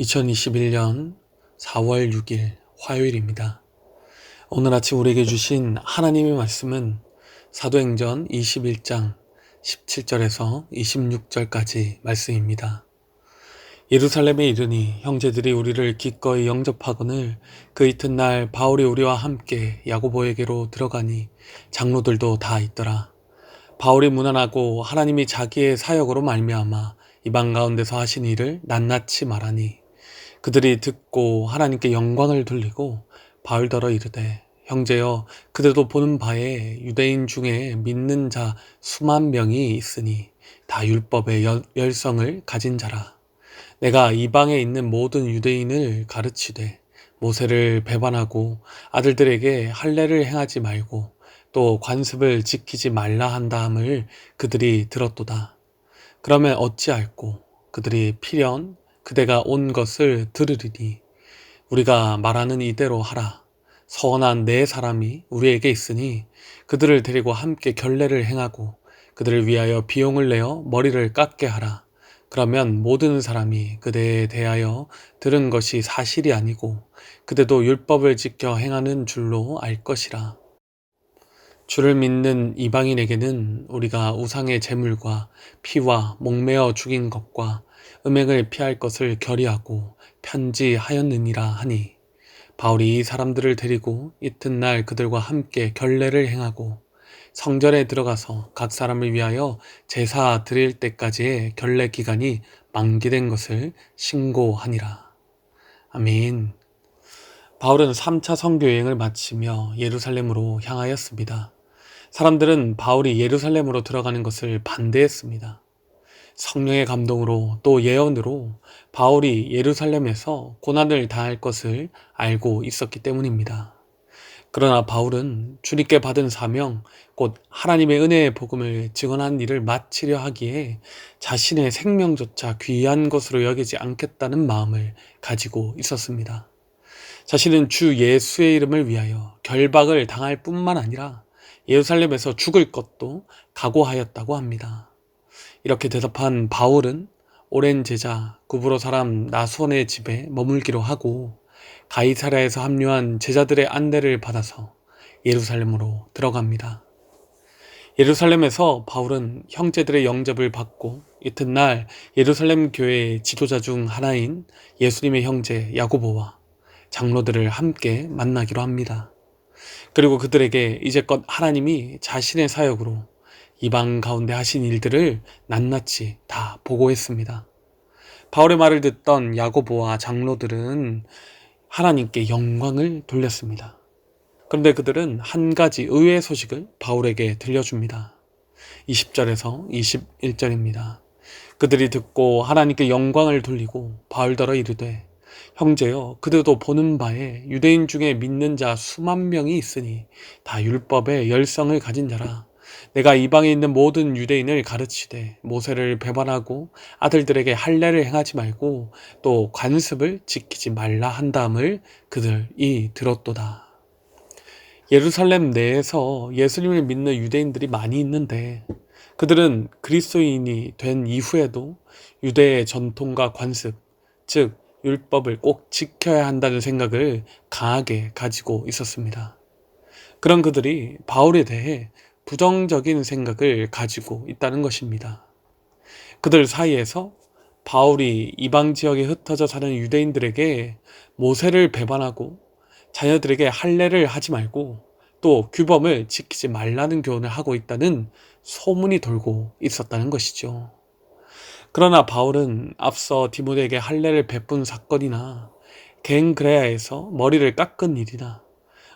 2021년 4월 6일 화요일입니다. 오늘 아침 우리에게 주신 하나님의 말씀은 사도행전 21장 17절에서 26절까지 말씀입니다. 예루살렘에 이르니 형제들이 우리를 기꺼이 영접하거늘 그 이튿날 바울이 우리와 함께 야고보에게로 들어가니 장로들도 다 있더라. 바울이 문안하고 하나님이 자기의 사역으로 말미암아 이방 가운데서 하신 일을 낱낱이 말하니 그들이 듣고 하나님께 영광을 돌리고 바울더러 이르되 형제여 그대도 보는 바에 유대인 중에 믿는 자 수만 명이 있으니 다 율법의 열성을 가진 자라. 내가 이방에 있는 모든 유대인을 가르치되 모세를 배반하고 아들들에게 할례를 행하지 말고 또 관습을 지키지 말라 한다함을 그들이 들었도다. 그러면 어찌할꼬 그들이 필연 그대가 온 것을 들으리니 우리가 말하는 이대로 하라. 선한 네 사람이 우리에게 있으니 그들을 데리고 함께 결례를 행하고 그들을 위하여 비용을 내어 머리를 깎게 하라. 그러면 모든 사람이 그대에 대하여 들은 것이 사실이 아니고 그대도 율법을 지켜 행하는 줄로 알 것이라. 주를 믿는 이방인에게는 우리가 우상의 제물과 피와 목매어 죽인 것과 음행을 피할 것을 결의하고 편지하였느니라 하니 바울이 이 사람들을 데리고 이튿날 그들과 함께 결례를 행하고 성전에 들어가서 각 사람을 위하여 제사 드릴 때까지의 결례 기간이 만기된 것을 신고하니라. 아멘. 바울은 3차 선교 여행을 마치며 예루살렘으로 향하였습니다. 사람들은 바울이 예루살렘으로 들어가는 것을 반대했습니다. 성령의 감동으로 또 예언으로 바울이 예루살렘에서 고난을 당할 것을 알고 있었기 때문입니다. 그러나 바울은 주님께 받은 사명, 곧 하나님의 은혜의 복음을 증언한 일을 마치려 하기에 자신의 생명조차 귀한 것으로 여기지 않겠다는 마음을 가지고 있었습니다. 자신은 주 예수의 이름을 위하여 결박을 당할 뿐만 아니라 예루살렘에서 죽을 것도 각오하였다고 합니다. 이렇게 대답한 바울은 오랜 제자 구브로 사람 나손의 집에 머물기로 하고 가이사랴에서 합류한 제자들의 안내를 받아서 예루살렘으로 들어갑니다. 예루살렘에서 바울은 형제들의 영접을 받고 이튿날 예루살렘 교회의 지도자 중 하나인 예수님의 형제 야고보와 장로들을 함께 만나기로 합니다. 그리고 그들에게 이제껏 하나님이 자신의 사역으로 이방 가운데 하신 일들을 낱낱이 다 보고했습니다. 바울의 말을 듣던 야고보와 장로들은 하나님께 영광을 돌렸습니다. 그런데 그들은 한 가지 의외의 소식을 바울에게 들려줍니다. 20절에서 21절입니다. 그들이 듣고 하나님께 영광을 돌리고 바울더러 이르되 형제여 그들도 보는 바에 유대인 중에 믿는 자 수만 명이 있으니 다 율법의 열성을 가진 자라. 내가 이방에 있는 모든 유대인을 가르치되 모세를 배반하고 아들들에게 할례를 행하지 말고 또 관습을 지키지 말라 한다함을 그들이 들었도다. 예루살렘 내에서 예수님을 믿는 유대인들이 많이 있는데 그들은 그리스도인이 된 이후에도 유대의 전통과 관습, 즉 율법을 꼭 지켜야 한다는 생각을 강하게 가지고 있었습니다. 그런 그들이 바울에 대해 부정적인 생각을 가지고 있다는 것입니다. 그들 사이에서 바울이 이방 지역에 흩어져 사는 유대인들에게 모세를 배반하고 자녀들에게 할례를 하지 말고 또 규범을 지키지 말라는 교훈을 하고 있다는 소문이 돌고 있었다는 것이죠. 그러나 바울은 앞서 디모데에게 할례를 베푼 사건이나 갱그레아에서 머리를 깎은 일이나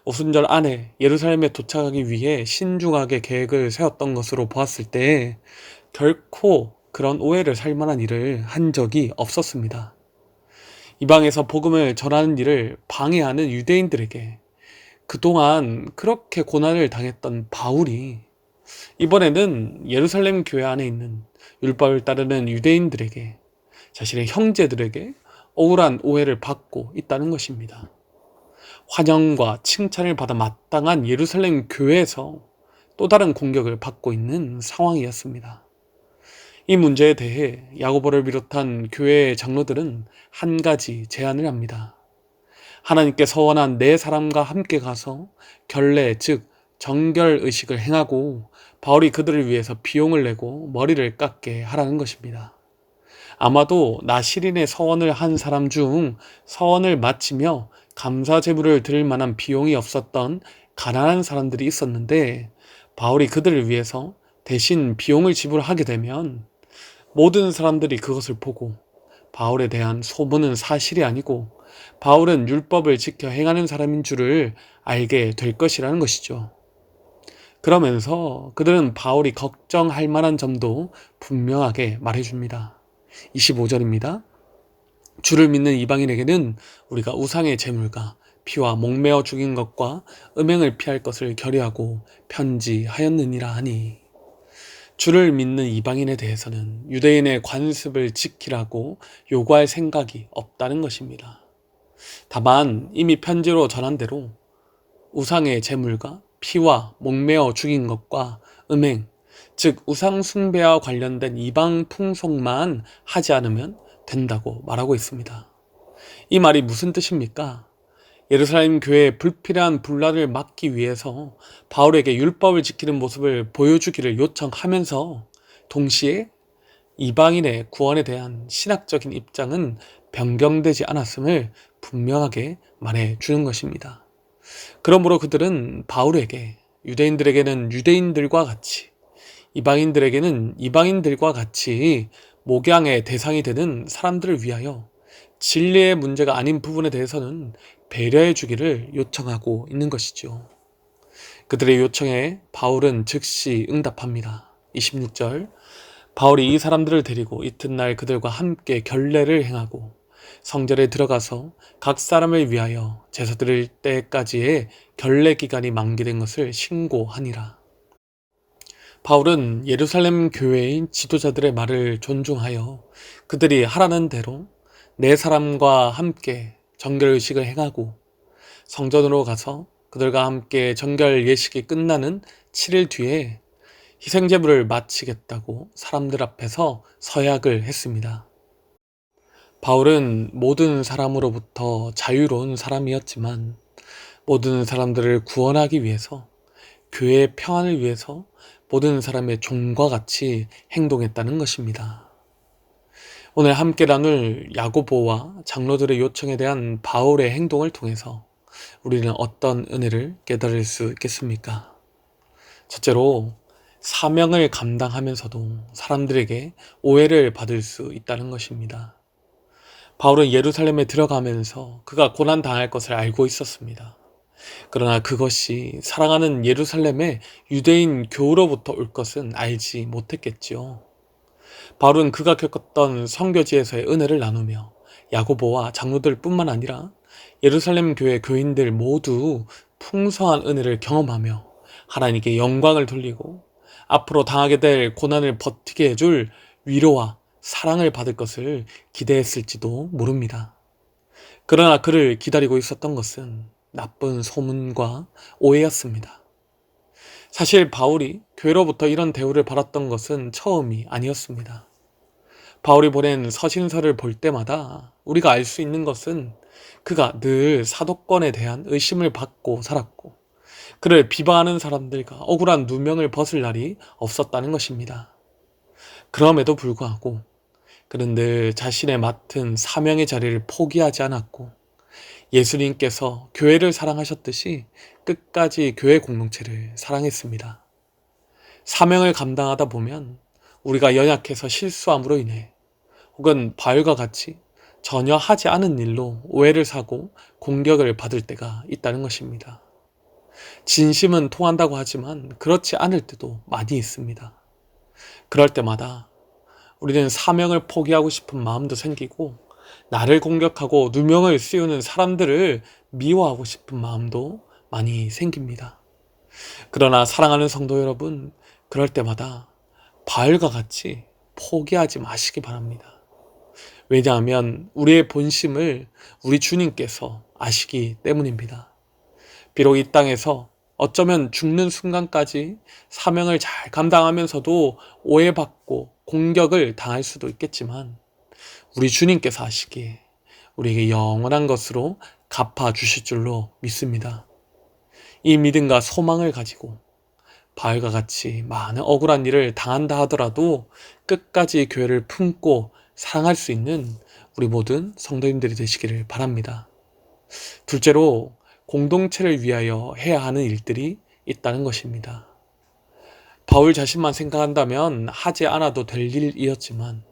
오순절 안에 예루살렘에 도착하기 위해 신중하게 계획을 세웠던 것으로 보았을 때 결코 그런 오해를 살 만한 일을 한 적이 없었습니다. 이방에서 복음을 전하는 일을 방해하는 유대인들에게 그동안 그렇게 고난을 당했던 바울이 이번에는 예루살렘 교회 안에 있는 율법을 따르는 유대인들에게 자신의 형제들에게 억울한 오해를 받고 있다는 것입니다. 환영과 칭찬을 받아 마땅한 예루살렘 교회에서 또 다른 공격을 받고 있는 상황이었습니다. 이 문제에 대해 야고보를 비롯한 교회의 장로들은 한 가지 제안을 합니다. 하나님께 서원한 네 사람과 함께 가서 결례, 즉 정결 의식을 행하고 바울이 그들을 위해서 비용을 내고 머리를 깎게 하라는 것입니다. 아마도 나시린의 서원을 한 사람 중 서원을 마치며 감사 제물을 드릴 만한 비용이 없었던 가난한 사람들이 있었는데, 바울이 그들을 위해서 대신 비용을 지불하게 되면 모든 사람들이 그것을 보고 바울에 대한 소문은 사실이 아니고 바울은 율법을 지켜 행하는 사람인 줄을 알게 될 것이라는 것이죠. 그러면서 그들은 바울이 걱정할 만한 점도 분명하게 말해줍니다. 25절입니다. 주를 믿는 이방인에게는 우리가 우상의 제물과 피와 목매어 죽인 것과 음행을 피할 것을 결의하고 편지하였느니라 하니, 주를 믿는 이방인에 대해서는 유대인의 관습을 지키라고 요구할 생각이 없다는 것입니다. 다만 이미 편지로 전한 대로 우상의 제물과 피와 목매어 죽인 것과 음행, 즉 우상 숭배와 관련된 이방 풍속만 하지 않으면 된다고 말하고 있습니다. 이 말이 무슨 뜻입니까? 예루살렘 교회의 불필요한 분란을 막기 위해서 바울에게 율법을 지키는 모습을 보여주기를 요청하면서 동시에 이방인의 구원에 대한 신학적인 입장은 변경되지 않았음을 분명하게 말해 주는 것입니다. 그러므로 그들은 바울에게 유대인들에게는 유대인들과 같이, 이방인들에게는 이방인들과 같이 목양의 대상이 되는 사람들을 위하여 진리의 문제가 아닌 부분에 대해서는 배려해 주기를 요청하고 있는 것이죠. 그들의 요청에 바울은 즉시 응답합니다. 26절, 바울이 이 사람들을 데리고 이튿날 그들과 함께 결례를 행하고 성전에 들어가서 각 사람을 위하여 제사 드릴 때까지의 결례 기간이 만기된 것을 신고하니라. 바울은 예루살렘 교회의 지도자들의 말을 존중하여 그들이 하라는 대로 네 사람과 함께 정결의식을 행하고 성전으로 가서 그들과 함께 정결 예식이 끝나는 7일 뒤에 희생제물을 마치겠다고 사람들 앞에서 서약을 했습니다. 바울은 모든 사람으로부터 자유로운 사람이었지만 모든 사람들을 구원하기 위해서, 교회의 평안을 위해서 모든 사람의 종과 같이 행동했다는 것입니다. 오늘 함께 나눌 야고보와 장로들의 요청에 대한 바울의 행동을 통해서 우리는 어떤 은혜를 깨달을 수 있겠습니까? 첫째로, 사명을 감당하면서도 사람들에게 오해를 받을 수 있다는 것입니다. 바울은 예루살렘에 들어가면서 그가 고난당할 것을 알고 있었습니다. 그러나 그것이 사랑하는 예루살렘의 유대인 교우로부터 올 것은 알지 못했겠지요. 바울은 그가 겪었던 선교지에서의 은혜를 나누며 야고보와 장로들 뿐만 아니라 예루살렘 교회 교인들 모두 풍성한 은혜를 경험하며 하나님께 영광을 돌리고 앞으로 당하게 될 고난을 버티게 해줄 위로와 사랑을 받을 것을 기대했을지도 모릅니다. 그러나 그를 기다리고 있었던 것은 나쁜 소문과 오해였습니다. 사실 바울이 교회로부터 이런 대우를 받았던 것은 처음이 아니었습니다. 바울이 보낸 서신서를 볼 때마다 우리가 알 수 있는 것은 그가 늘 사도권에 대한 의심을 받고 살았고 그를 비방하는 사람들과 억울한 누명을 벗을 날이 없었다는 것입니다. 그럼에도 불구하고 그는 늘 자신의 맡은 사명의 자리를 포기하지 않았고 예수님께서 교회를 사랑하셨듯이 끝까지 교회 공동체를 사랑했습니다. 사명을 감당하다 보면 우리가 연약해서 실수함으로 인해 혹은 바울과 같이 전혀 하지 않은 일로 오해를 사고 공격을 받을 때가 있다는 것입니다. 진심은 통한다고 하지만 그렇지 않을 때도 많이 있습니다. 그럴 때마다 우리는 사명을 포기하고 싶은 마음도 생기고 나를 공격하고 누명을 씌우는 사람들을 미워하고 싶은 마음도 많이 생깁니다. 그러나 사랑하는 성도 여러분, 그럴 때마다 바울과 같이 포기하지 마시기 바랍니다. 왜냐하면 우리의 본심을 우리 주님께서 아시기 때문입니다. 비록 이 땅에서 어쩌면 죽는 순간까지 사명을 잘 감당하면서도 오해받고 공격을 당할 수도 있겠지만 우리 주님께서 하시기에 우리에게 영원한 것으로 갚아주실 줄로 믿습니다. 이 믿음과 소망을 가지고 바울과 같이 많은 억울한 일을 당한다 하더라도 끝까지 교회를 품고 사랑할 수 있는 우리 모든 성도님들이 되시기를 바랍니다. 둘째로 공동체를 위하여 해야 하는 일들이 있다는 것입니다. 바울 자신만 생각한다면 하지 않아도 될 일이었지만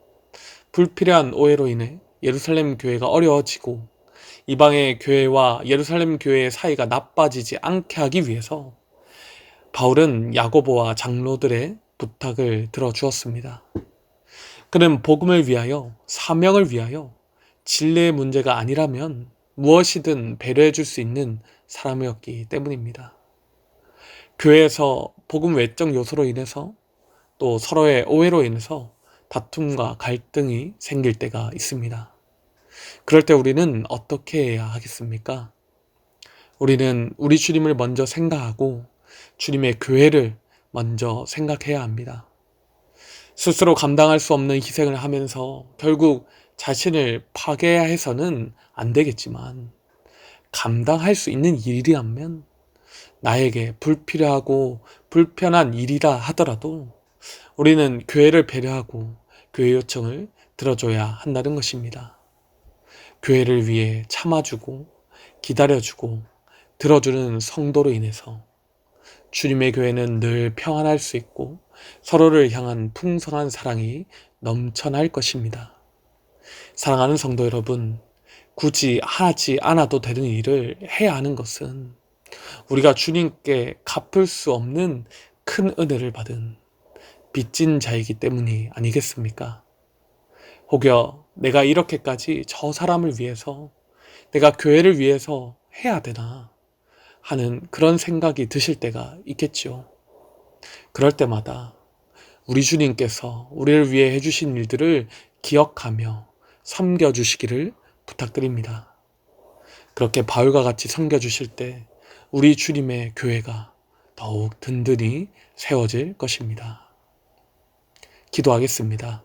불필요한 오해로 인해 예루살렘 교회가 어려워지고 이방의 교회와 예루살렘 교회의 사이가 나빠지지 않게 하기 위해서 바울은 야고보와 장로들의 부탁을 들어주었습니다. 그는 복음을 위하여, 사명을 위하여 진리의 문제가 아니라면 무엇이든 배려해 줄 수 있는 사람이었기 때문입니다. 교회에서 복음 외적 요소로 인해서 또 서로의 오해로 인해서 다툼과 갈등이 생길 때가 있습니다. 그럴 때 우리는 어떻게 해야 하겠습니까? 우리는 우리 주님을 먼저 생각하고 주님의 교회를 먼저 생각해야 합니다. 스스로 감당할 수 없는 희생을 하면서 결국 자신을 파괴해서는 안 되겠지만 감당할 수 있는 일이라면 나에게 불필요하고 불편한 일이라 하더라도 우리는 교회를 배려하고 교회 요청을 들어줘야 한다는 것입니다. 교회를 위해 참아주고 기다려주고 들어주는 성도로 인해서 주님의 교회는 늘 평안할 수 있고 서로를 향한 풍성한 사랑이 넘쳐날 것입니다. 사랑하는 성도 여러분, 굳이 하지 않아도 되는 일을 해야 하는 것은 우리가 주님께 갚을 수 없는 큰 은혜를 받은 빚진 자이기 때문이 아니겠습니까? 혹여 내가 이렇게까지 저 사람을 위해서, 내가 교회를 위해서 해야 되나 하는 그런 생각이 드실 때가 있겠죠. 그럴 때마다 우리 주님께서 우리를 위해 해주신 일들을 기억하며 섬겨주시기를 부탁드립니다. 그렇게 바울과 같이 섬겨주실 때 우리 주님의 교회가 더욱 든든히 세워질 것입니다. 기도하겠습니다.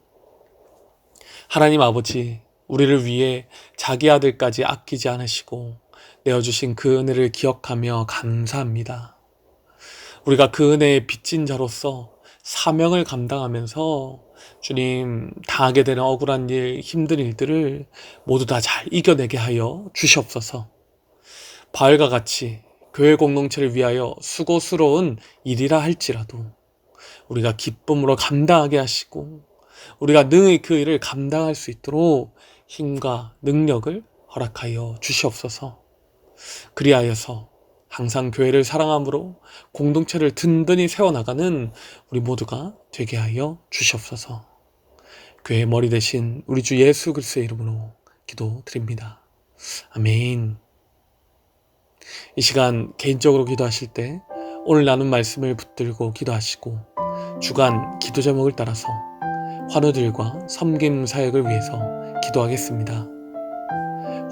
하나님 아버지, 우리를 위해 자기 아들까지 아끼지 않으시고 내어주신 그 은혜를 기억하며 감사합니다. 우리가 그 은혜의 빚진 자로서 사명을 감당하면서 주님 당하게 되는 억울한 일, 힘든 일들을 모두 다 잘 이겨내게 하여 주시옵소서. 바울과 같이 교회 공동체를 위하여 수고스러운 일이라 할지라도 우리가 기쁨으로 감당하게 하시고 우리가 능히 그 일을 감당할 수 있도록 힘과 능력을 허락하여 주시옵소서. 그리하여서 항상 교회를 사랑함으로 공동체를 든든히 세워나가는 우리 모두가 되게 하여 주시옵소서. 교회의 머리 대신 우리 주 예수 그리스도의 이름으로 기도드립니다. 아멘. 이 시간 개인적으로 기도하실 때 오늘 나눈 말씀을 붙들고 기도하시고 주간 기도 제목을 따라서 환우들과 섬김 사역을 위해서 기도하겠습니다.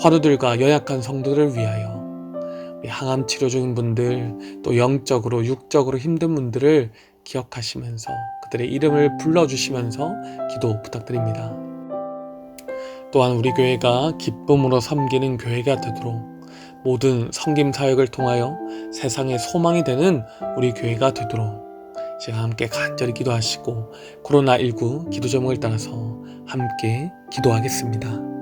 환우들과 연약한 성도들을 위하여 항암 치료 중인 분들, 또 영적으로 육적으로 힘든 분들을 기억하시면서 그들의 이름을 불러주시면서 기도 부탁드립니다. 또한 우리 교회가 기쁨으로 섬기는 교회가 되도록 모든 섬김 사역을 통하여 세상의 소망이 되는 우리 교회가 되도록 제가 함께 간절히 기도하시고 코로나19 기도 제목을 따라서 함께 기도하겠습니다.